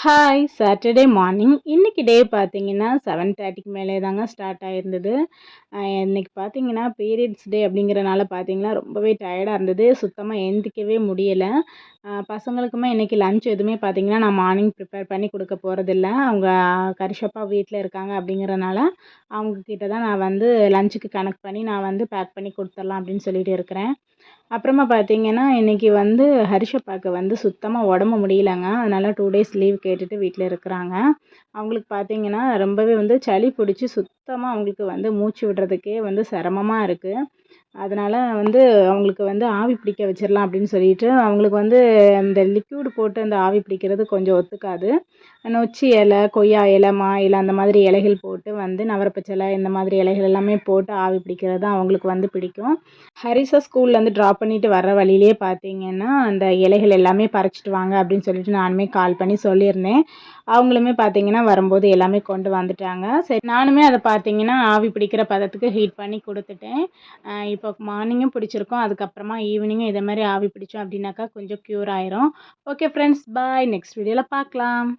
Hi! Saturday morning. இன்னைக்கு டே பார்த்தீங்கன்னா, 7:30க்கு மேலே தாங்க ஸ்டார்ட் ஆயிருந்தது. இன்னைக்கு பார்த்தீங்கன்னா, பீரியட்ஸ் டே அப்படிங்கிறனால பார்த்தீங்கன்னா, ரொம்பவே டயர்டா இருந்தது. சுத்தமா எந்திரிக்கவே முடியல. பசங்களுக்குமே இன்னைக்கு லஞ்ச் எதுவுமே பார்த்தீங்கன்னா, நான் மார்னிங் ப்ரிப்பேர் பண்ணி குடுக்க போறதில்ல. அவங்க கரிஷப்பா வீட்ல இருக்காங்க அப்படிங்கிறனால, அவங்க கிட்ட தான் நான் வந்து லஞ்சுக்கு கனெக்ட் பண்ணி நான் வந்து பேக் பண்ணி குடுத்துரலாம் அப்படின்னு சொல்லிட்டு இருக்கிறேன். அப்புறமா பார்த்தீங்கன்னா, இன்னைக்கு வந்து ஹரிஷப்பாக்கு வந்து சுத்தமா உடம்பு முடியலங்க. அதனால 2 டேஸ் லீவ் கேட்டுட்டு வீட்ல இருக்கிறாங்க. அவங்களுக்கு பார்த்தீங்கன்னா, ரொம்பவே வந்து சளி பிடிச்சு சுத்தமா அவங்களுக்கு வந்து மூச்சு விடுறதுக்கே வந்து சிரமமா இருக்கு. அதனால வந்து அவங்களுக்கு வந்து ஆவி பிடிக்க வச்சிரலாம் அப்படின்னு சொல்லிட்டு, அவங்களுக்கு வந்து இந்த லிக்விட் போட்டு அந்த ஆவி பிடிக்கிறது கொஞ்சம் ஒத்துக்காது. நொச்சி இலை, கொய்யா இலை, மா இலை அந்த மாதிரி இலைகள் போட்டு வந்து நவரப்பச்சிலை இந்த மாதிரி இலைகள் எல்லாமே போட்டு ஆவி பிடிக்கிறது தான் அவங்களுக்கு வந்து பிடிக்கும். ஹரிஸ ஸ்கூல்லேருந்து ட்ராப் பண்ணிட்டு வர்ற வழியிலேயே பார்த்தீங்கன்னா, அந்த இலைகள் எல்லாமே பறிச்சுட்டு வாங்க அப்படின்னு சொல்லிட்டு நானுமே கால் பண்ணி சொல்லியிருந்தேன். அவங்களுமே பார்த்தீங்கன்னா, வரும்போது எல்லாமே கொண்டு வந்துட்டாங்க. சரி நானுமே அத பார்த்தீங்கன்னா, ஆவி பிடிக்கிற பதத்துக்கு ஹீட் பண்ணி குடுத்துட்டேன். இப்போ மார்னிங்கும் பிடிச்சிருக்கும். அதுக்கப்புறமா ஈவினிங்கும் இதே மாரி ஆவி பிடிச்சோம் அப்படின்னாக்கா கொஞ்சம் க்யூர் ஆயிரும். Okay friends bye. நெக்ஸ்ட் வீடியோல பார்க்கலாம்.